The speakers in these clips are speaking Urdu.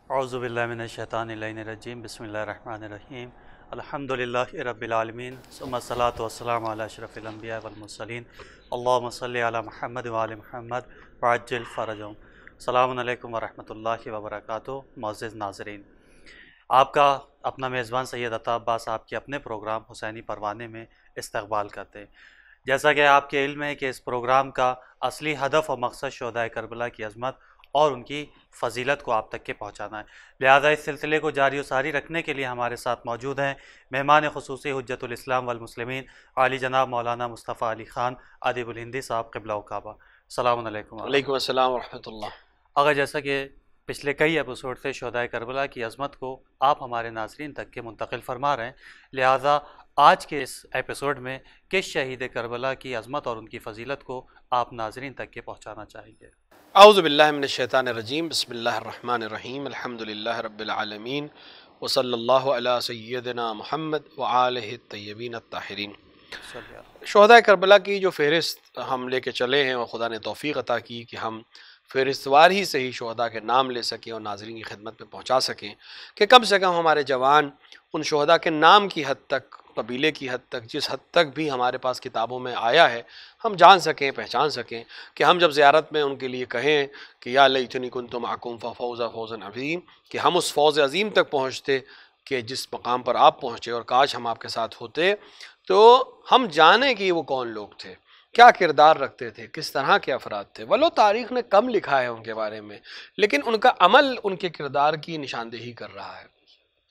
اعوذ باللہ من الشیطان الرجیم، بسم اللہ الرحمن الرحیم، الحمدللہ رب العالمین، ثم الصلاۃ والسلام علی اشرف الانبیاء والمرسلین، اللہم صلی علی محمد وعلی محمد وعجل فرجہم۔ السلام علیکم ورحمۃ اللہ وبرکاتہ۔ معزز ناظرین، آپ کا اپنا میزبان سید عطا عباس آپ کے اپنے پروگرام حسینی پروانے میں استقبال کرتے ہیں۔ جیسا کہ آپ کے علم ہے کہ اس پروگرام کا اصلی ہدف اور مقصد شہدائے کربلا کی عظمت اور ان کی فضیلت کو آپ تک کے پہنچانا ہے، لہذا اس سلسلے کو جاری و ساری رکھنے کے لیے ہمارے ساتھ موجود ہیں مہمان خصوصی حجت الاسلام والمسلمین عالی جناب مولانا مصطفیٰ علی خان ادیب الہندی صاحب قبلہ و کعبہ۔ السلام علیکم۔ وعلیکم السلام ورحمۃ اللہ۔ اگر جیسا کہ پچھلے کئی ایپیسوڈ سے شہدائے کربلا کی عظمت کو آپ ہمارے ناظرین تک کے منتقل فرما رہے ہیں، لہذا آج کے اس ایپیسوڈ میں کس شہید کربلا کی عظمت اور ان کی فضیلت کو آپ ناظرین تک کے پہنچانا چاہیں گے؟ اعوذ باللہ من الشیطان الرجیم، بسم اللہ الرحمن الرحیم، الحمدللہ رب العالمین، وصلی اللہ علی سیدنا محمد وآلہ الطیبین الطاہرین۔ شہدائے کربلا کی جو فہرست ہم لے کے چلے ہیں اور خدا نے توفیق عطا کی کہ ہم فہرست وار ہی سے ہی شہداء کے نام لے سکیں اور ناظرین کی خدمت میں پہنچا سکیں کہ کم سے کم ہمارے جوان ان شہداء کے نام کی حد تک، قبیلے کی حد تک، جس حد تک بھی ہمارے پاس کتابوں میں آیا ہے، ہم جان سکیں، پہچان سکیں کہ ہم جب زیارت میں ان کے لیے کہیں کہ یا لیتنی کنت معکم ففوز فوزا عظیم، کہ ہم اس فوز عظیم تک پہنچتے کہ جس مقام پر آپ پہنچے اور کاش ہم آپ کے ساتھ ہوتے، تو ہم جانیں کہ وہ کون لوگ تھے، کیا کردار رکھتے تھے، کس طرح کے افراد تھے۔ ولو تاریخ نے کم لکھا ہے ان کے بارے میں، لیکن ان کا عمل ان کے کردار کی نشاندہی کر رہا ہے۔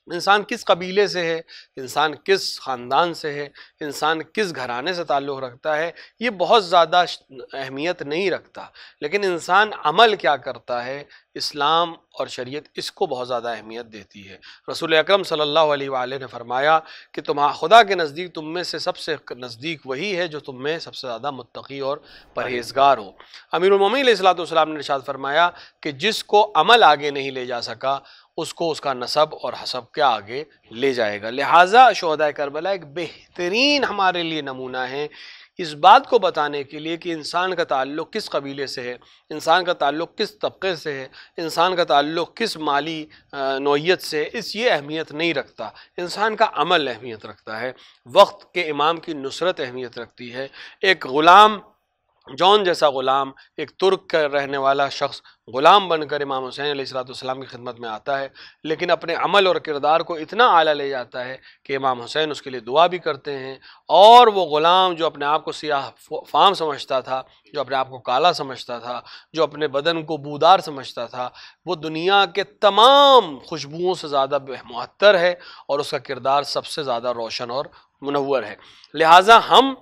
انسان کس قبیلے سے ہے، انسان کس خاندان سے ہے، انسان کس گھرانے سے تعلق رکھتا ہے، یہ بہت زیادہ اہمیت نہیں رکھتا، لیکن انسان عمل کیا کرتا ہے، اسلام اور شریعت اس کو بہت زیادہ اہمیت دیتی ہے۔ رسول اکرم صلی اللہ علیہ وآلہ نے فرمایا کہ خدا کے نزدیک تم میں سے سب سے نزدیک وہی ہے جو تم میں سب سے زیادہ متقی اور پرہیزگار ہو۔ امیر المومنین علیہ الصلوۃ والسلام نے ارشاد فرمایا کہ جس کو عمل آگے نہیں لے جا سکا اس کو اس کا نسب اور حسب کیا آگے لے جائے گا۔ لہٰذا شہدائے کربلا ایک بہترین ہمارے لیے نمونہ ہے اس بات کو بتانے کے لیے کہ انسان کا تعلق کس قبیلے سے ہے، انسان کا تعلق کس طبقے سے ہے، انسان کا تعلق کس مالی نوعیت سے ہے، یہ اہمیت نہیں رکھتا۔ انسان کا عمل اہمیت رکھتا ہے، وقت کے امام کی نصرت اہمیت رکھتی ہے۔ ایک غلام، جون جیسا غلام، ایک ترک کا رہنے والا شخص غلام بن کر امام حسین علیہ السلام کی خدمت میں آتا ہے، لیکن اپنے عمل اور کردار کو اتنا اعلیٰ لے جاتا ہے کہ امام حسین اس کے لیے دعا بھی کرتے ہیں، اور وہ غلام جو اپنے آپ کو سیاہ فام سمجھتا تھا، جو اپنے آپ کو کالا سمجھتا تھا، جو اپنے بدن کو بودار سمجھتا تھا، وہ دنیا کے تمام خوشبوؤں سے زیادہ معطر ہے اور اس کا کردار سب سے زیادہ روشن اور منور ہے۔ لہٰذا ہم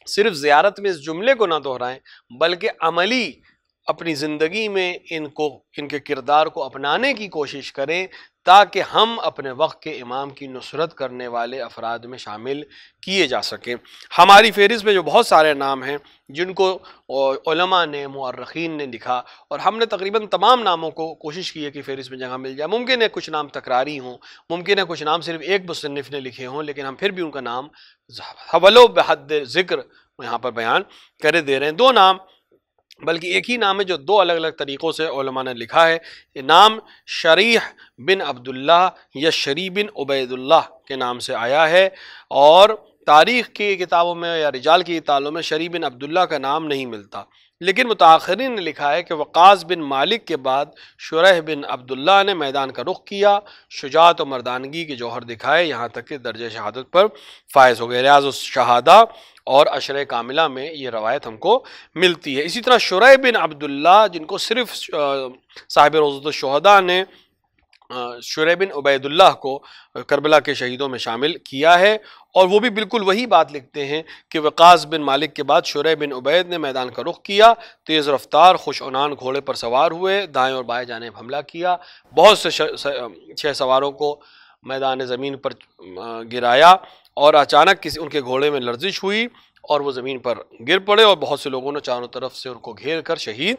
صرف زیارت میں اس جملے کو نہ دہرائیں بلکہ عملی اپنی زندگی میں ان کے کردار کو اپنانے کی کوشش کریں تاکہ ہم اپنے وقت کے امام کی نصرت کرنے والے افراد میں شامل کیے جا سکیں۔ ہماری فہرست میں جو بہت سارے نام ہیں جن کو علماء نے، مورخین نے لکھا، اور ہم نے تقریباً تمام ناموں کو کوشش کی ہے کہ فہرست میں جگہ مل جائے۔ ممکن ہے کچھ نام تکراری ہوں، ممکن ہے کچھ نام صرف ایک مصنف نے لکھے ہوں، لیکن ہم پھر بھی ان کا نام ولو بحد ذکر یہاں پر بیان کرے دے رہے ہیں۔ دو نام، بلکہ ایک ہی نام ہے جو دو الگ الگ طریقوں سے علماء نے لکھا ہے۔ یہ نام شریح بن عبداللہ یا شری بن عبید اللہ کے نام سے آیا ہے، اور تاریخ کی کتابوں میں یا رجال کی کتابوں میں شری بن عبداللہ کا نام نہیں ملتا، لیکن متاخرین نے لکھا ہے کہ وقاص بن مالک کے بعد شریح بن عبداللہ نے میدان کا رخ کیا، شجاعت و مردانگی کے جوہر دکھائے، یہاں تک کہ درجہ شہادت پر فائز ہو گئے۔ ریاض الشہادہ اور عشرہ کاملہ میں یہ روایت ہم کو ملتی ہے۔ اسی طرح شریح بن عبداللہ، جن کو صرف صاحب روضۃ الشہداء نے شریح بن عبید اللہ کو کربلا کے شہیدوں میں شامل کیا ہے، اور وہ بھی بالکل وہی بات لکھتے ہیں کہ وقاص بن مالک کے بعد شریح بن عبید نے میدان کا رخ کیا، تیز رفتار خوش عنان گھوڑے پر سوار ہوئے، دائیں اور بائیں جانب حملہ کیا، بہت سے 6 سواروں کو میدان زمین پر گرایا، اور اچانک ان کے گھوڑے میں لرزش ہوئی اور وہ زمین پر گر پڑے، اور بہت سے لوگوں نے چاروں طرف سے ان کو گھیر کر شہید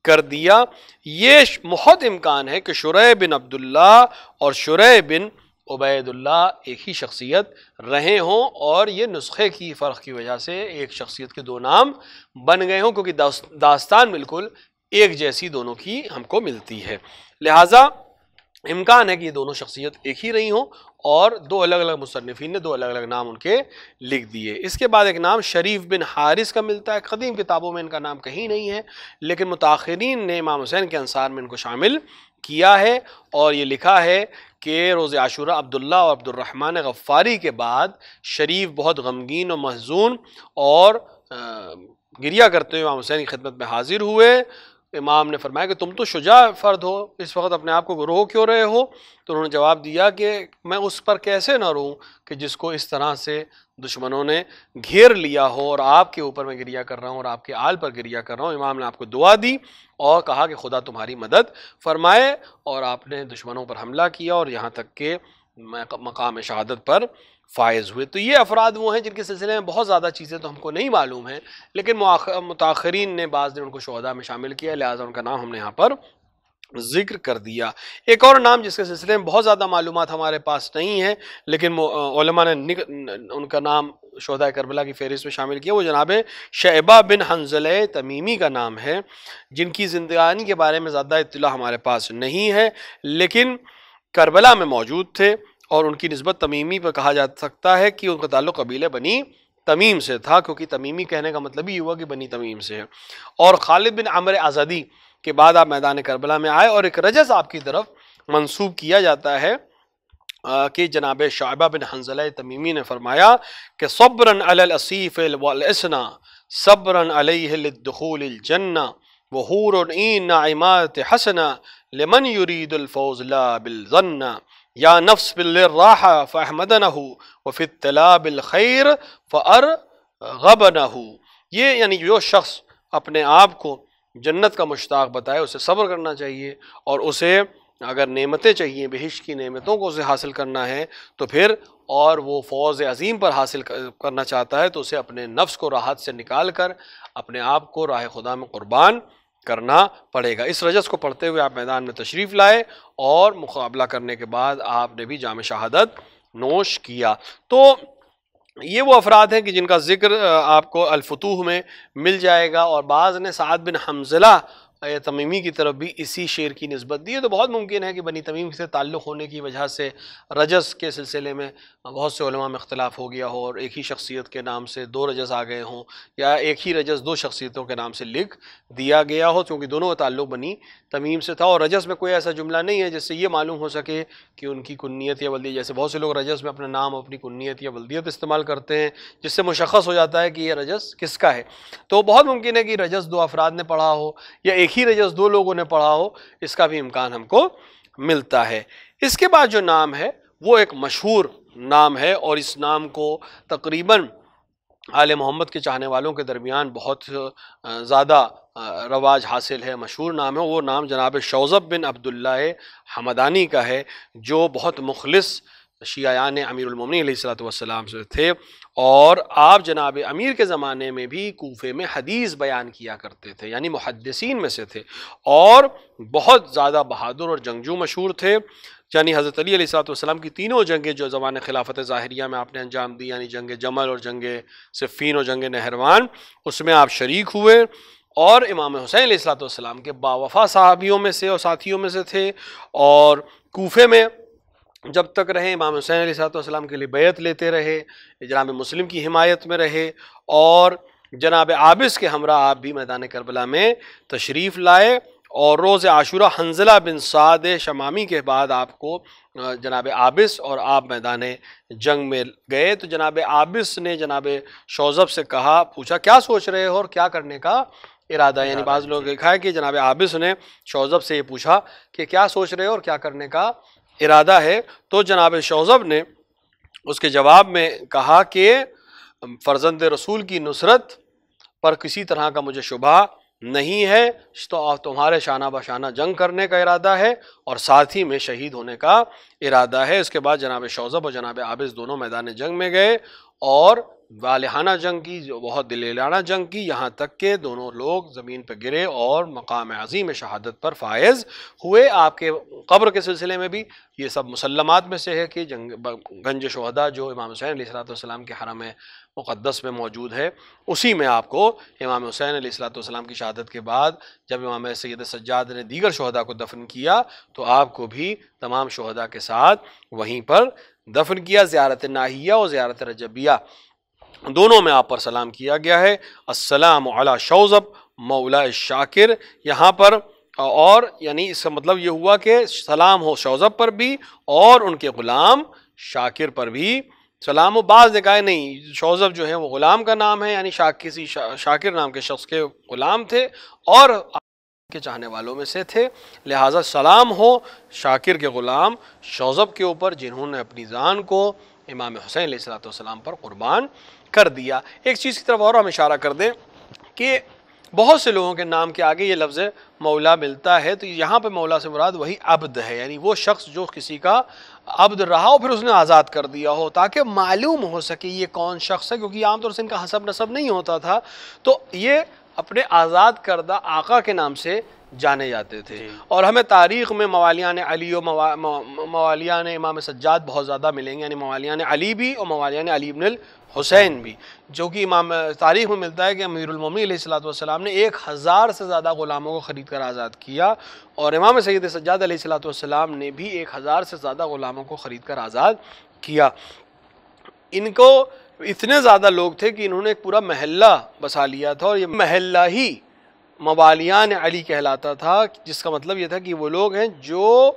کر دیا۔ یہ بہت امکان ہے کہ شریح بن عبداللہ اور شریح بن عبید اللہ ایک ہی شخصیت رہے ہوں، اور یہ نسخے کی فرق کی وجہ سے ایک شخصیت کے دو نام بن گئے ہوں، کیونکہ داستان بالکل ایک جیسی دونوں کی ہم کو ملتی ہے، لہٰذا امکان ہے کہ یہ دونوں شخصیت ایک ہی رہی ہوں، اور دو الگ الگ مصنفین نے دو الگ الگ نام ان کے لکھ دیے۔ اس کے بعد ایک نام شریف بن حارث کا ملتا ہے، قدیم کتابوں میں ان کا نام کہیں نہیں ہے، لیکن متاخرین نے امام حسین کے انصار میں ان کو شامل کیا ہے، اور یہ لکھا ہے کہ روز عاشوراء عبداللہ اور عبد الرحمن غفاری کے بعد شریف بہت غمگین و محزون اور گریہ کرتے ہوئے امام حسین کی خدمت میں حاضر ہوئے۔ امام نے فرمایا کہ تم تو شجاع فرد ہو، اس وقت اپنے آپ کو رو کیوں رہے ہو؟ تو انہوں نے جواب دیا کہ میں اس پر کیسے نہ روں کہ جس کو اس طرح سے دشمنوں نے گھیر لیا ہو، اور آپ کے اوپر میں گریہ کر رہا ہوں اور آپ کے آل پر گریہ کر رہا ہوں۔ امام نے آپ کو دعا دی اور کہا کہ خدا تمہاری مدد فرمائے، اور آپ نے دشمنوں پر حملہ کیا اور یہاں تک کہ مقام شہادت پر فائز ہوئے۔ تو یہ افراد وہ ہیں جن کے سلسلے میں بہت زیادہ چیزیں تو ہم کو نہیں معلوم ہیں، لیکن متاخرین نے بعض نے ان کو شہداء میں شامل کیا، لہٰذا ان کا نام ہم نے یہاں پر ذکر کر دیا۔ ایک اور نام جس کے سلسلے میں بہت زیادہ معلومات ہمارے پاس نہیں ہے، لیکن علماء نے ان کا نام شہداء کربلا کی فہرست میں شامل کیا، وہ جناب شعبہ بن حنظلہ تمیمی کا نام ہے، جن کی زندگانی کے بارے میں زیادہ اطلاع ہمارے پاس نہیں ہے، لیکن کربلا میں موجود تھے، اور ان کی نسبت تمیمی پر کہا جا سکتا ہے کہ ان کا تعلق قبیلہ بنی تمیم سے تھا، کیونکہ تمیمی کہنے کا مطلب ہی ہوا کہ بنی تمیم سے ہے۔ اور خالد بن عمرو ازدی کے بعد آپ میدان کربلا میں آئے، اور ایک رجز آپ کی طرف منسوب کیا جاتا ہے کہ جناب شعبہ بن حنظلہ تمیمی نے فرمایا کہ صبراً علی الاسیف والاسنا صبراً علیہ للدخول الجنہ وحور عین ناعمات حسنہ لمن یرید الفوز لا بالظن یا نفس بالراحہ فاحمدنہ وفی الطلاب الخیر فارغبنہ۔ یہ یعنی جو شخص اپنے آپ کو جنت کا مشتاق بتائے اسے صبر کرنا چاہیے، اور اسے اگر نعمتیں چاہیے، بہشت کی نعمتوں کو اسے حاصل کرنا ہے تو پھر اور وہ فوز عظیم پر حاصل کرنا چاہتا ہے تو اسے اپنے نفس کو راحت سے نکال کر اپنے آپ کو راہ خدا میں قربان کرنا پڑے گا۔ اس رجز کو پڑھتے ہوئے آپ میدان میں تشریف لائے، اور مقابلہ کرنے کے بعد آپ نے بھی جام شہادت نوش کیا۔ تو یہ وہ افراد ہیں کہ جن کا ذکر آپ کو الفتوح میں مل جائے گا، اور بعض نے سعد بن حنظلہ تمیمی کی طرف بھی اسی شعر کی نسبت دی ہے، تو بہت ممکن ہے کہ بنی تمیم سے تعلق ہونے کی وجہ سے رجز کے سلسلے میں بہت سے علماء میں اختلاف ہو گیا ہو، اور ایک ہی شخصیت کے نام سے دو رجز آ گئے ہوں، یا ایک ہی رجز دو شخصیتوں کے نام سے لکھ دیا گیا ہو، کیونکہ دونوں کا تعلق بنی تمیم سے تھا۔ اور رجز میں کوئی ایسا جملہ نہیں ہے جس سے یہ معلوم ہو سکے کہ ان کی کنیت یا ولدیت، جیسے بہت سے لوگ رجز میں اپنا نام اپنی کنیت یا ولدیت استعمال کرتے ہیں جس سے مشخص ہو جاتا ہے کہ یہ رجز کس کا ہے۔ تو بہت ممکن ہے کہ رجز دو افراد نے پڑھا ہو، یا ایک ہی رجز دو لوگوں نے پڑھا ہو، اس کا بھی امکان ہم کو ملتا ہے۔ اس کے بعد جو نام ہے وہ ایک مشہور نام ہے، اور اس نام کو تقریباً آل محمد کے چاہنے والوں کے درمیان بہت زیادہ رواج حاصل ہے، مشہور نام ہے۔ وہ نام جناب شوذب بن عبداللہ حمدانی کا ہے، جو بہت مخلص شیعیان امیر المومنین علیہ السلام سے تھے، اور آپ جناب امیر کے زمانے میں بھی کوفے میں حدیث بیان کیا کرتے تھے، یعنی محدثین میں سے تھے، اور بہت زیادہ بہادر اور جنگجو مشہور تھے۔ یعنی حضرت علی علیہ السلام کی تینوں جنگیں جو زمان خلافت ظاہریہ میں آپ نے انجام دی، یعنی جنگ جمل اور جنگ صفین اور جنگ نہروان، اس میں آپ شریک ہوئے، اور امام حسین علیہ السلام کے باوفا صحابیوں میں سے اور ساتھیوں میں سے تھے، اور کوفے میں جب تک رہے امام حسین علیہ السلام کے لیے بیعت لیتے رہے، جناب مسلم کی حمایت میں رہے، اور جناب عابس کے ہمراہ آپ بھی میدان کربلا میں تشریف لائے، اور روز عاشوراء حنظلہ بن سعد شمامی کے بعد آپ کو جناب عابس اور آپ میدان جنگ میں گئے۔ تو جناب عابس نے جناب شوذب سے کہا، پوچھا کیا سوچ رہے ہو اور کیا کرنے کا ارادہ ہے، یعنی بعض لوگ لکھا ہے کہ جناب عابس نے شوذب سے یہ پوچھا کہ کیا سوچ رہے ہو اور کیا کرنے کا ارادہ ہے، تو جناب شوذب نے اس کے جواب میں کہا کہ فرزند رسول کی نصرت پر کسی طرح کا مجھے شبہ نہیں ہے، تو تمہارے شانہ بشانہ جنگ کرنے کا ارادہ ہے اور ساتھ ہی میں شہید ہونے کا ارادہ ہے۔ اس کے بعد جناب شوذب اور جناب عابس دونوں میدان جنگ میں گئے اور والہانہ جنگ کی، جو بہت دلیرانہ جنگ کی، یہاں تک کہ دونوں لوگ زمین پہ گرے اور مقام عظیم شہادت پر فائز ہوئے۔ آپ کے قبر کے سلسلے میں بھی یہ سب مسلمات میں سے ہے کہ گنج شہداء جو امام حسین علیہ السلام کے حرم مقدس میں موجود ہے، اسی میں آپ کو امام حسین علیہ السلام کی شہادت کے بعد جب امام سید سجاد نے دیگر شہداء کو دفن کیا تو آپ کو بھی تمام شہداء کے ساتھ وہیں پر دفن کیا۔ زیارت ناحیہ اور زیارت رجبیہ دونوں میں آپ پر سلام کیا گیا ہے۔ السلام علی شوذب مولا شاکر، یہاں پر اور یعنی اس کا مطلب یہ ہوا کہ سلام ہو شوذب پر بھی اور ان کے غلام شاکر پر بھی سلام۔ و بعض نے کہا نہیں، شوذب جو ہے وہ غلام کا نام ہے، یعنی کسی شاکر نام کے شخص کے غلام تھے اور کے چاہنے والوں میں سے تھے، لہٰذا سلام ہو شاکر کے غلام شوذب کے اوپر جنہوں نے اپنی جان کو امام حسین علیہ السلام پر قربان کر دیا۔ ایک چیز کی طرف اور ہم اشارہ کر دیں کہ بہت سے لوگوں کے نام کے آگے یہ لفظ مولا ملتا ہے، تو یہاں پہ مولا سے مراد وہی عبد ہے، یعنی وہ شخص جو کسی کا عبد رہا ہو پھر اس نے آزاد کر دیا ہو، تاکہ معلوم ہو سکے یہ کون شخص ہے، کیونکہ عام طور سے ان کا حسب نسب نہیں ہوتا تھا، تو یہ اپنے آزاد کردہ آقا کے نام سے جانے جاتے تھے۔ اور ہمیں تاریخ میں موالیان علی و موالیان امام سجاد بہت زیادہ ملیں گے، یعنی موالیان علی بھی اور موالیان علی بن الحسین بھی، جو کہ امام تاریخ میں ملتا ہے کہ امیر المومنین علیہ السلام نے 1000 سے زیادہ غلاموں کو خرید کر آزاد کیا، اور امام سید سجاد علیہ السلام نے بھی 1000 سے زیادہ غلاموں کو خرید کر آزاد کیا۔ ان کو اتنے زیادہ لوگ تھے کہ انہوں نے ایک پورا محلہ بسا لیا تھا، اور یہ محلہ ہی موالیان علی کہلاتا تھا، جس کا مطلب یہ تھا کہ وہ لوگ ہیں جو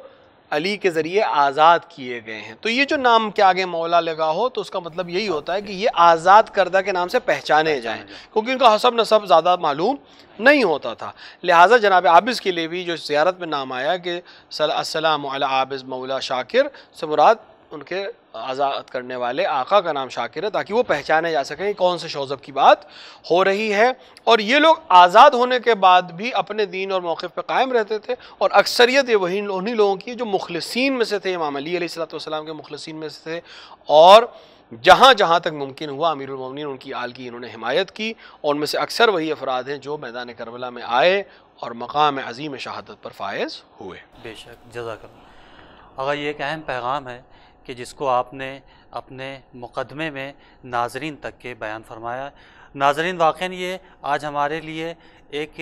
علی کے ذریعے آزاد کیے گئے ہیں۔ تو یہ جو نام کے آگے مولا لگا ہو تو اس کا مطلب یہی ہوتا ہے کہ یہ آزاد کردہ کے نام سے پہچانے جائیں، کیونکہ ان کا حسب نسب زیادہ معلوم نہیں ہوتا تھا۔ لہٰذا جناب عابس کے لیے بھی جو زیارت میں نام آیا کہ السلام علی عابس مولا شاکر، سے مراد ان کے آزاد کرنے والے آقا کا نام شاکر ہے، تاکہ وہ پہچانے جا سکیں کون سے شوذب کی بات ہو رہی ہے۔ اور یہ لوگ آزاد ہونے کے بعد بھی اپنے دین اور موقف پہ قائم رہتے تھے، اور اکثریت یہ انہی لوگوں کی جو مخلصین میں سے تھے، امام علی علیہ السلام کے مخلصین میں سے تھے، اور جہاں جہاں تک ممکن ہوا امیر المومنین ان کی آل کی انہوں نے حمایت کی، اور ان میں سے اکثر وہی افراد ہیں جو میدان کربلا میں آئے اور مقام عظیم شہادت پر فائز ہوئے۔ بے شک، جزاک اللہ۔ اگر یہ ایک اہم پیغام ہے کہ جس کو آپ نے اپنے مقدمے میں ناظرین تک کے بیان فرمایا ہے۔ ناظرین، واقعاً یہ آج ہمارے لیے ایک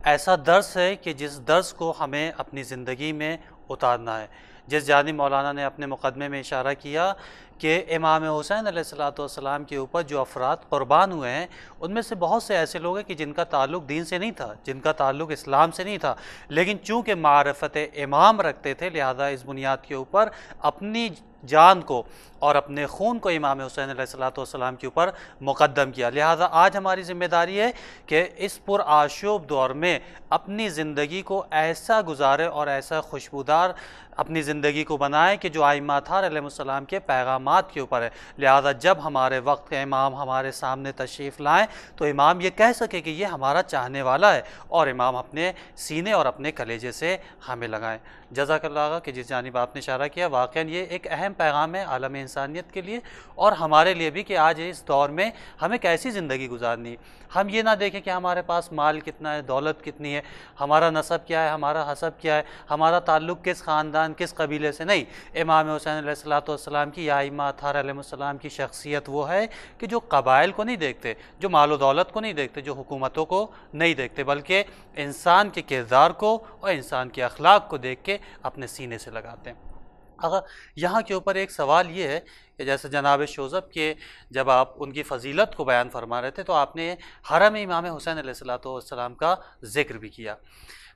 ایسا درس ہے کہ جس درس کو ہمیں اپنی زندگی میں اتارنا ہے۔ جس جانب مولانا نے اپنے مقدمے میں اشارہ کیا کہ امام حسین علیہ السلام کے اوپر جو افراد قربان ہوئے ہیں، ان میں سے بہت سے ایسے لوگ ہیں کہ جن کا تعلق دین سے نہیں تھا، جن کا تعلق اسلام سے نہیں تھا، لیکن چونکہ معرفت امام رکھتے تھے، لہذا اس بنیاد کے اوپر اپنی جان کو اور اپنے خون کو امام حسین علیہ السلام کے اوپر مقدم کیا۔ لہذا آج ہماری ذمہ داری ہے کہ اس پرآشوب دور میں اپنی زندگی کو ایسا گزارے اور ایسا خوشبودار اپنی زندگی کو بنائیں کہ جو ائمہ اطہار علیہ السلام کے پیغامات کے اوپر ہے۔ لہذا جب ہمارے وقت کے امام ہمارے سامنے تشریف لائیں تو امام یہ کہہ سکے کہ یہ ہمارا چاہنے والا ہے، اور امام اپنے سینے اور اپنے کلیجے سے ہمیں لگائیں۔ جزاک اللہ آقا کہ جس جانب آپ نے اشارہ کیا، واقعاً یہ ایک اہم پیغام ہے عالم انسانیت کے لیے اور ہمارے لیے بھی کہ آج اس دور میں ہمیں کیسی زندگی گزارنی۔ ہم یہ نہ دیکھیں کہ ہمارے پاس مال کتنا ہے، دولت کتنی ہے، ہمارا نسب کیا ہے، ہمارا حسب کیا ہے، ہمارا تعلق کس خاندان کس قبیلے سے نہیں۔ امام حسین علیہ السلام کی یا ائمہ اطہار علیہ السلام کی شخصیت وہ ہے کہ جو قبائل کو نہیں دیکھتے، جو مال و دولت کو نہیں دیکھتے، جو حکومتوں کو نہیں دیکھتے، بلکہ انسان کے کردار کو اور انسان کے اخلاق کو دیکھ کے اپنے سینے سے لگاتے ہیں۔ اگر یہاں کے اوپر ایک سوال یہ ہے کہ جیسے جناب شوذب کے جب آپ ان کی فضیلت کو بیان فرما رہے تھے تو آپ نے حرم امام حسین علیہ السلام کا ذکر بھی کیا۔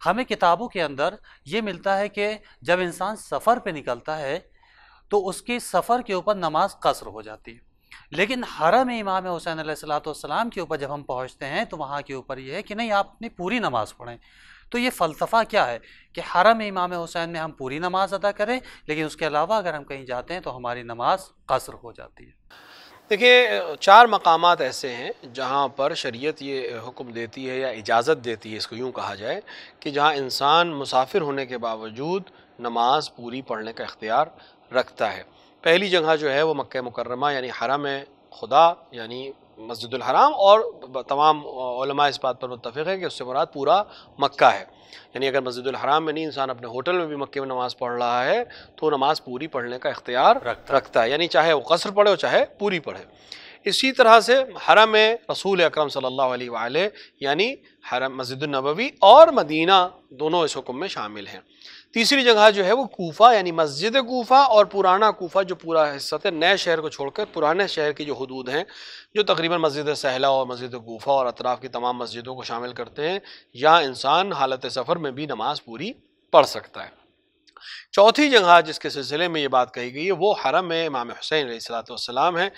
ہمیں کتابوں کے اندر یہ ملتا ہے کہ جب انسان سفر پہ نکلتا ہے تو اس کی سفر کے اوپر نماز قصر ہو جاتی ہے، لیکن حرم امام حسین علیہ السلام کے اوپر جب ہم پہنچتے ہیں تو وہاں کے اوپر یہ ہے کہ نہیں، آپ اپنی پوری نماز پڑھیں۔ تو یہ فلسفہ کیا ہے کہ حرم امام حسین میں ہم پوری نماز ادا کریں، لیکن اس کے علاوہ اگر ہم کہیں جاتے ہیں تو ہماری نماز قصر ہو جاتی ہے؟ دیکھیے، 4 مقامات ایسے ہیں جہاں پر شریعت یہ حکم دیتی ہے یا اجازت دیتی ہے، اس کو یوں کہا جائے کہ جہاں انسان مسافر ہونے کے باوجود نماز پوری پڑھنے کا اختیار رکھتا ہے۔ پہلی جگہ جو ہے وہ مکہ مکرمہ یعنی حرم خدا یعنی مسجد الحرام، اور تمام علماء اس بات پر متفق ہیں کہ اس سے مراد پورا مکہ ہے. یعنی اگر مسجد الحرام میں نہیں، انسان اپنے ہوٹل میں بھی مکے میں نماز پڑھ رہا ہے تو نماز پوری پڑھنے کا اختیار رکھتا ہے، یعنی چاہے وہ قصر پڑھے اور چاہے پوری پڑھے. اسی طرح سے حرم رسول اکرم صلی اللہ علیہ وآلہ یعنی حرم مسجد النبوی اور مدینہ دونوں اس حکم میں شامل ہیں. تیسری جگہ جو ہے وہ کوفہ یعنی مسجد کوفہ اور پرانا کوفہ جو پورا حصہ ہے، نئے شہر کو چھوڑ کر پرانے شہر کی جو حدود ہیں جو تقریباً مسجد سہلہ اور مسجد کوفہ اور اطراف کی تمام مسجدوں کو شامل کرتے ہیں، یہاں انسان حالت سفر میں بھی نماز پوری پڑھ سکتا ہے. چوتھی جگہ جس کے سلسلے میں یہ بات کہی گئی ہے وہ حرم امام حسین علیہ السلام ہے.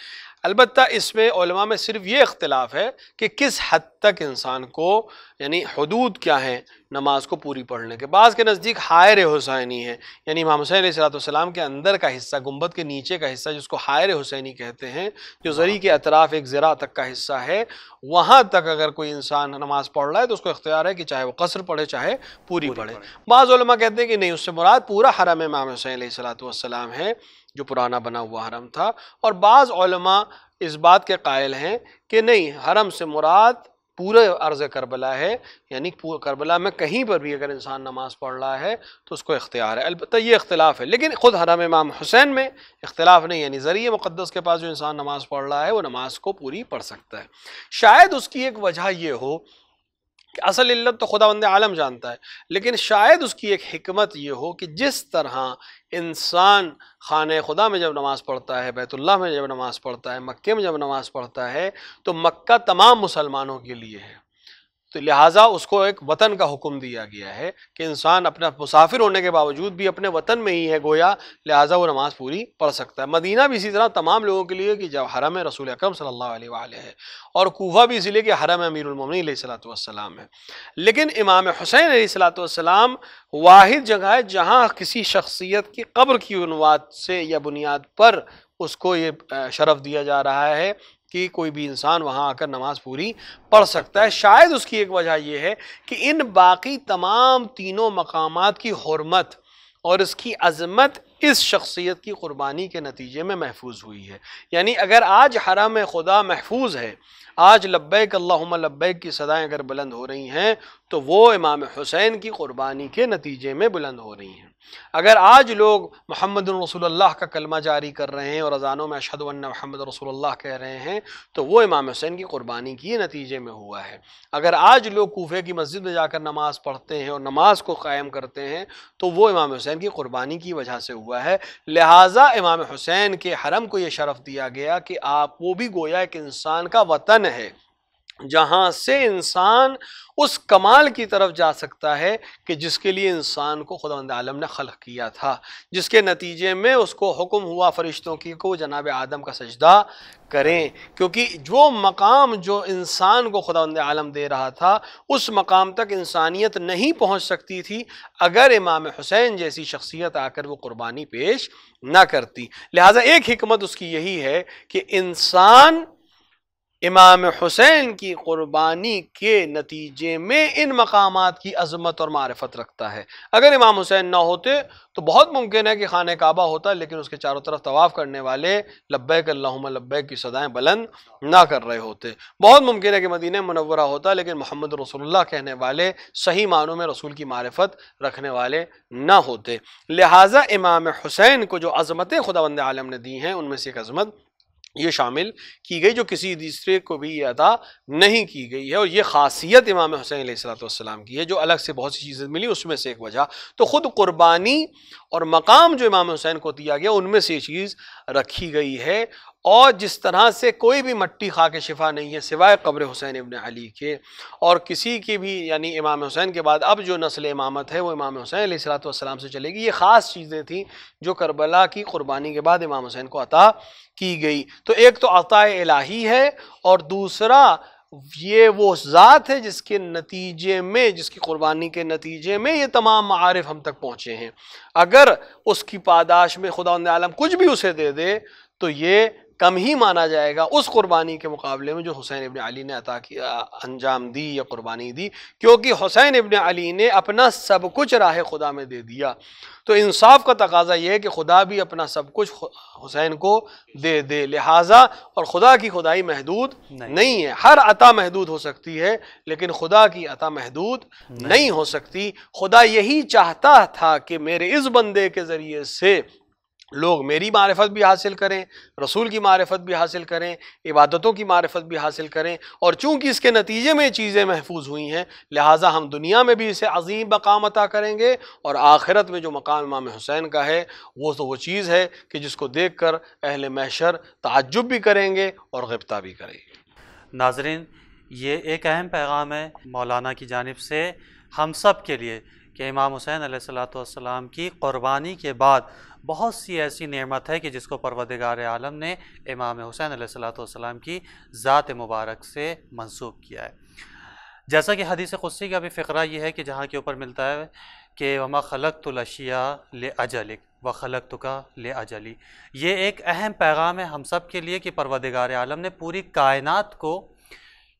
البتہ اس میں علماء میں صرف یہ اختلاف ہے کہ کس حد تک انسان کو یعنی حدود کیا ہیں نماز کو پوری پڑھنے کے. بعض کے نزدیک حائر حسینی ہے، یعنی امام حسین علیہ السلام کے اندر کا حصہ، گنبد کے نیچے کا حصہ جس کو حائر حسینی کہتے ہیں، جو زری کے اطراف ایک ذراع تک کا حصہ ہے، وہاں تک اگر کوئی انسان نماز پڑھ رہا ہے تو اس کو اختیار ہے کہ چاہے وہ قصر پڑھے چاہے پوری پڑھے. بعض علماء کہتے ہیں کہ نہیں، اس سے مراد پورا حرم امام حسین علیہ السلام ہے جو پرانا بنا ہوا حرم تھا. اور بعض علماء اس بات کے قائل ہیں کہ نہیں، حرم سے مراد پورے عرض کربلا ہے، یعنی کربلا میں کہیں پر بھی اگر انسان نماز پڑھ رہا ہے تو اس کو اختیار ہے. البتہ یہ اختلاف ہے، لیکن خود حرم امام حسین میں اختلاف نہیں، یعنی ذریعہ مقدس کے پاس جو انسان نماز پڑھ رہا ہے وہ نماز کو پوری پڑھ سکتا ہے. شاید اس کی ایک وجہ یہ ہو کہ اصل علت تو خداوند عالم جانتا ہے، لیکن شاید اس کی ایک حکمت یہ ہو کہ جس طرح انسان خانہ خدا میں جب نماز پڑھتا ہے، بیت اللہ میں جب نماز پڑھتا ہے، مکے میں جب نماز پڑھتا ہے تو مکہ تمام مسلمانوں کے لیے ہے، تو لہٰذا اس کو ایک وطن کا حکم دیا گیا ہے کہ انسان اپنا مسافر ہونے کے باوجود بھی اپنے وطن میں ہی ہے گویا، لہٰذا وہ نماز پوری پڑھ سکتا ہے. مدینہ بھی اسی طرح تمام لوگوں کے لیے کہ جب حرم رسول اکرم صلی اللہ علیہ وآلہ ہے، اور کوفہ بھی اسی لیے کہ حرم امیر المومنین علیہ السلام ہے. لیکن امام حسین علیہ السلام واحد جگہ ہے جہاں کسی شخصیت کی قبر کی عنوان سے یا بنیاد پر اس کو یہ شرف دیا جا رہا ہے کہ کوئی بھی انسان وہاں آ کر نماز پوری پڑھ سکتا ہے. شاید اس کی ایک وجہ یہ ہے کہ ان باقی تمام تینوں مقامات کی حرمت اور اس کی عظمت اس شخصیت کی قربانی کے نتیجے میں محفوظ ہوئی ہے. یعنی اگر آج حرم خدا محفوظ ہے، آج لبیک اللہم لبیک کی صدائیں اگر بلند ہو رہی ہیں تو وہ امام حسین کی قربانی کے نتیجے میں بلند ہو رہی ہیں. اگر آج لوگ محمد رسول اللہ کا کلمہ جاری کر رہے ہیں اور اذانوں میں اشہد ان محمد رسول اللہ کہہ رہے ہیں تو وہ امام حسین کی قربانی کی نتیجے میں ہوا ہے. اگر آج لوگ کوفے کی مسجد میں جا کر نماز پڑھتے ہیں اور نماز کو قائم کرتے ہیں تو وہ امام حسین کی قربانی کی وجہ سے ہوا ہے. لہٰذا امام حسین کے حرم کو یہ شرف دیا گیا کہ آپ وہ بھی گویا ایک انسان کا وطن ہے جہاں سے انسان اس کمال کی طرف جا سکتا ہے کہ جس کے لیے انسان کو خداوند عالم نے خلق کیا تھا، جس کے نتیجے میں اس کو حکم ہوا فرشتوں کی کو جناب آدم کا سجدہ کریں، کیونکہ جو مقام جو انسان کو خداوند عالم دے رہا تھا اس مقام تک انسانیت نہیں پہنچ سکتی تھی اگر امام حسین جیسی شخصیت آ کر وہ قربانی پیش نہ کرتی. لہٰذا ایک حکمت اس کی یہی ہے کہ انسان امام حسین کی قربانی کے نتیجے میں ان مقامات کی عظمت اور معرفت رکھتا ہے. اگر امام حسین نہ ہوتے تو بہت ممکن ہے کہ خانہ کعبہ ہوتا لیکن اس کے چاروں طرف طواف کرنے والے لبیک اللہم لبیک کی صدائیں بلند نہ کر رہے ہوتے. بہت ممکن ہے کہ مدینہ منورہ ہوتا لیکن محمد رسول اللہ کہنے والے صحیح معنوں میں رسول کی معرفت رکھنے والے نہ ہوتے. لہٰذا امام حسین کو جو عظمتیں خداوند عالم نے دی ہیں ان میں سے ایک عظمت یہ شامل کی گئی جو کسی دوسرے کو بھی یہ عطا نہیں کی گئی ہے، اور یہ خاصیت امام حسین علیہ السلام کی ہے جو الگ سے بہت سی چیزیں ملی اس میں سے ایک وجہ تو خود قربانی اور مقام جو امام حسین کو دیا گیا ان میں سے یہ چیز رکھی گئی ہے. اور جس طرح سے کوئی بھی مٹی خا کے شفا نہیں ہے سوائے قبر حسین ابن علی کے، اور کسی کی بھی یعنی امام حسین کے بعد اب جو نسل امامت ہے وہ امام حسین علیہ السلام سے چلے گی. یہ خاص چیزیں تھیں جو کربلا کی قربانی کے بعد امام حسین کو عطا کی گئی. تو ایک تو عطا الہی ہے اور دوسرا یہ وہ ذات ہے جس کے نتیجے میں جس کی قربانی کے نتیجے میں یہ تمام معارف ہم تک پہنچے ہیں. اگر اس کی پاداش میں خداوند عالم کچھ بھی اسے دے دے تو یہ کم ہی مانا جائے گا اس قربانی کے مقابلے میں جو حسین ابن علی نے عطا کیا، انجام دی یا قربانی دی، کیونکہ حسین ابن علی نے اپنا سب کچھ راہ خدا میں دے دیا۔ تو انصاف کا تقاضا یہ ہے کہ خدا بھی اپنا سب کچھ حسین کو دے دے، لہٰذا اور خدا کی خدائی محدود نہیں ہے، ہر عطا محدود ہو سکتی ہے لیکن خدا کی عطا محدود نہیں ہو سکتی۔ خدا یہی چاہتا تھا کہ میرے اس بندے کے ذریعے سے لوگ میری معرفت بھی حاصل کریں، رسول کی معرفت بھی حاصل کریں، عبادتوں کی معرفت بھی حاصل کریں، اور چونکہ اس کے نتیجے میں چیزیں محفوظ ہوئی ہیں لہٰذا ہم دنیا میں بھی اسے عظیم مقام عطا کریں گے، اور آخرت میں جو مقام امام حسین کا ہے وہ تو وہ چیز ہے کہ جس کو دیکھ کر اہل محشر تعجب بھی کریں گے اور غبطہ بھی کریں گے۔ ناظرین، یہ ایک اہم پیغام ہے مولانا کی جانب سے ہم سب کے لیے کہ امام حسین علیہ السلام کی قربانی کے بعد بہت سی ایسی نعمت ہے کہ جس کو پروردگار عالم نے امام حسین علیہ السلام کی ذات مبارک سے منسوب کیا ہے۔ جیسا کہ حدیث قدسی کا بھی فقرہ یہ ہے کہ جہاں کے اوپر ملتا ہے کہ وَمَا خَلَقْتُ الْأَشْيَاءَ لِأَجَلِكَ وَخَلَقْتُكَ لِأَجَلِي، یہ ایک اہم پیغام ہے ہم سب کے لیے کہ پروردگار عالم نے پوری کائنات کو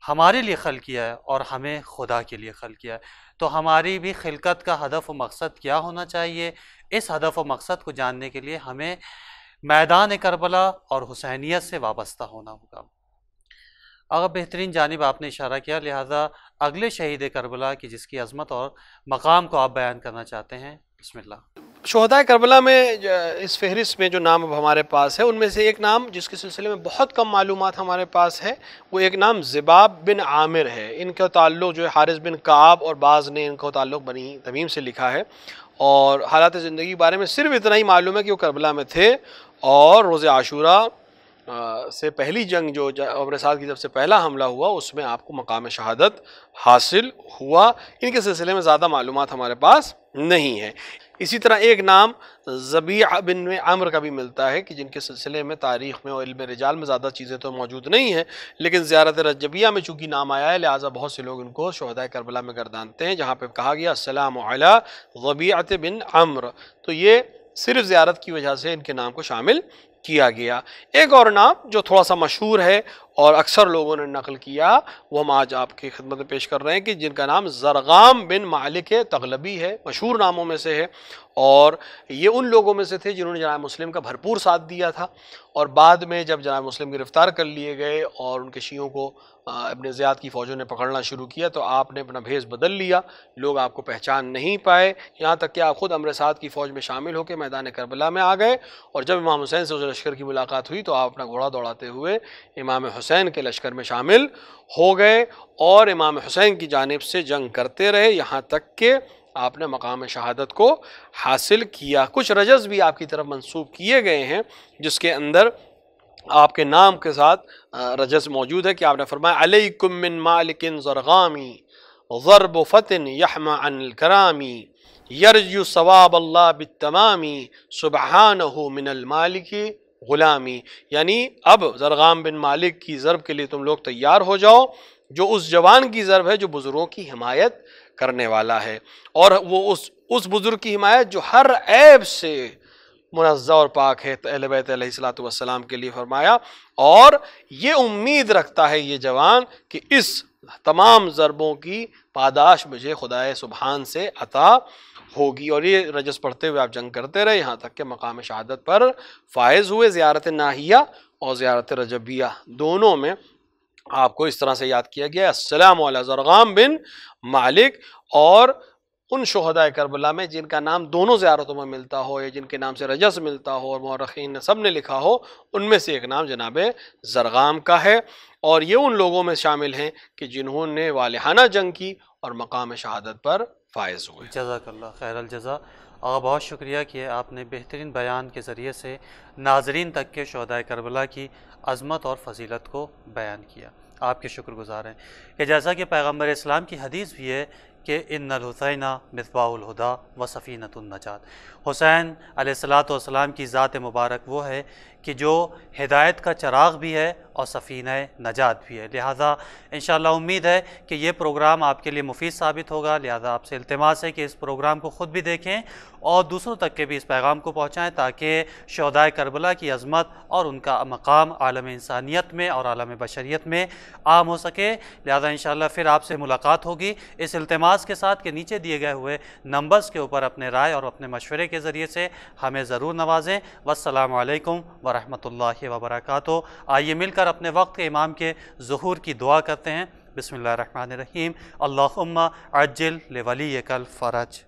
ہمارے لیے خلق کیا ہے اور ہمیں خدا کے لیے خلق کیا ہے، تو ہماری بھی خلقت کا ہدف و مقصد کیا ہونا چاہیے، اس ہدف و مقصد کو جاننے کے لیے ہمیں میدان کربلا اور حسینیت سے وابستہ ہونا ہوگا۔ اگر بہترین جانب آپ نے اشارہ کیا، لہٰذا اگلے شہید کربلا کی جس کی عظمت اور مقام کو آپ بیان کرنا چاہتے ہیں، بسم اللہ۔ شہدائے کربلا میں اس فہرست میں جو نام اب ہمارے پاس ہے ان میں سے ایک نام جس کے سلسلے میں بہت کم معلومات ہمارے پاس ہے وہ ایک نام ذباب بن عامر ہے۔ ان کا تعلق جو ہے حارث بن کعب، اور بعض نے ان کو تعلق بنی تمیم سے لکھا ہے، اور حالات زندگی کے بارے میں صرف اتنا ہی معلوم ہے کہ وہ کربلا میں تھے، اور روز عاشورہ سے پہلی جنگ جو عمر سعد کی جب سے پہلا حملہ ہوا اس میں آپ کو مقام شہادت حاصل ہوا۔ ان کے سلسلے میں زیادہ معلومات ہمارے پاس نہیں ہے۔ اسی طرح ایک نام ذبیح بن عمر کا بھی ملتا ہے کہ جن کے سلسلے میں تاریخ میں اور علم رجال میں زیادہ چیزیں تو موجود نہیں ہیں، لیکن زیارت رجبیہ میں چونکہ نام آیا ہے لہٰذا بہت سے لوگ ان کو شہدائے کربلا میں گردانتے ہیں، جہاں پہ کہا گیا السلام علی ذبیحۃ بن عمر، تو یہ صرف زیارت کی وجہ سے ان کے نام کو شامل کیا گیا۔ ایک اور نام جو تھوڑا سا مشہور ہے اور اکثر لوگوں نے نقل کیا وہ ہم آج آپ کی خدمت میں پیش کر رہے ہیں کہ جن کا نام زرغام بن مالک تغلبی ہے، مشہور ناموں میں سے ہے، اور یہ ان لوگوں میں سے تھے جنہوں نے جناب مسلم کا بھرپور ساتھ دیا تھا، اور بعد میں جب جناب مسلم گرفتار کر لیے گئے اور ان کے شیعوں کو ابن زیاد کی فوجوں نے پکڑنا شروع کیا تو آپ نے اپنا بھیس بدل لیا، لوگ آپ کو پہچان نہیں پائے، یہاں تک کہ آپ خود عمر سعد کی فوج میں شامل ہو کے میدان کربلا میں آ گئے، اور جب امام حسین سے اس لشکر کی ملاقات ہوئی تو آپ اپنا گھوڑا دوڑاتے ہوئے امام حسین کے لشکر میں شامل ہو گئے اور امام حسین کی جانب سے جنگ کرتے رہے یہاں تک کہ آپ نے مقام شہادت کو حاصل کیا۔ کچھ رجز بھی آپ کی طرف منسوب کیے گئے ہیں جس کے اندر آپ کے نام کے ساتھ رجز موجود ہے کہ آپ نے فرمایا علیکم من مالک زرغامی ضرب فتن یحمى عن الکرامی یرجو ثواب اللہ بالتمامی سبحانہ من المالک غلامی، یعنی اب زرغام بن مالک کی ضرب کے لیے تم لوگ تیار ہو جاؤ، جو اس جوان کی ضرب ہے جو بزرگوں کی حمایت کرنے والا ہے، اور وہ اس بزرگ کی حمایت جو ہر عیب سے منزہ اور پاک ہے، اہل بیت علیہ الصلوۃ والسلام کے لیے فرمایا، اور یہ امید رکھتا ہے یہ جوان کہ اس تمام ضربوں کی پاداش مجھے خدائے سبحان سے عطا ہوگی، اور یہ رجز پڑھتے ہوئے آپ جنگ کرتے رہے یہاں تک کہ مقام شہادت پر فائز ہوئے۔ زیارت ناہیہ اور زیارت رجبیہ دونوں میں آپ کو اس طرح سے یاد کیا گیا السلام علی زرغام بن مالک، اور ان شہدائے کربلا میں جن کا نام دونوں زیارتوں میں ملتا ہو یا جن کے نام سے رجز ملتا ہو اور مورخین نے سب نے لکھا ہو، ان میں سے ایک نام جناب زرغام کا ہے، اور یہ ان لوگوں میں شامل ہیں کہ جنہوں نے والہانہ جنگ کی اور مقام شہادت پر فائز ہوئے۔ جزاک اللہ خیر الجزا۔ اور بہت شکریہ کہ آپ نے بہترین بیان کے ذریعے سے ناظرین تک کے شہدائے کربلا کی عظمت اور فضیلت کو بیان کیا، آپ کے شکر گزار ہیں کہ جیسا کہ پیغمبر اسلام کی حدیث بھی ہے کہ ان الحسین مصباح الہدیٰ و سفینۃ النجات، حسین علیہ الصلوۃ والسلام کی ذات مبارک وہ ہے کہ جو ہدایت کا چراغ بھی ہے اور سفینہ نجات بھی ہے۔ لہٰذا انشاءاللہ امید ہے کہ یہ پروگرام آپ کے لیے مفید ثابت ہوگا، لہٰذا آپ سے التماس ہے کہ اس پروگرام کو خود بھی دیکھیں اور دوسروں تک کے بھی اس پیغام کو پہنچائیں تاکہ شہدائے کربلا کی عظمت اور ان کا مقام عالم انسانیت میں اور عالم بشریت میں عام ہو سکے۔ لہٰذا انشاءاللہ پھر آپ سے ملاقات ہوگی اس التماس کے ساتھ کہ نیچے دیے گئے ہوئے نمبرز کے اوپر اپنے رائے اور اپنے مشورے کے ذریعے سے ہمیں ضرور نوازیں۔ والسلام علیکم ورحمۃ اللہ وبرکاتہ۔ آئیے مل کر اپنے وقت کے امام کے ظہور کی دعا کرتے ہیں۔ بسم اللہ الرحمن الرحیم۔ اللہم عجل لولیک الفرج۔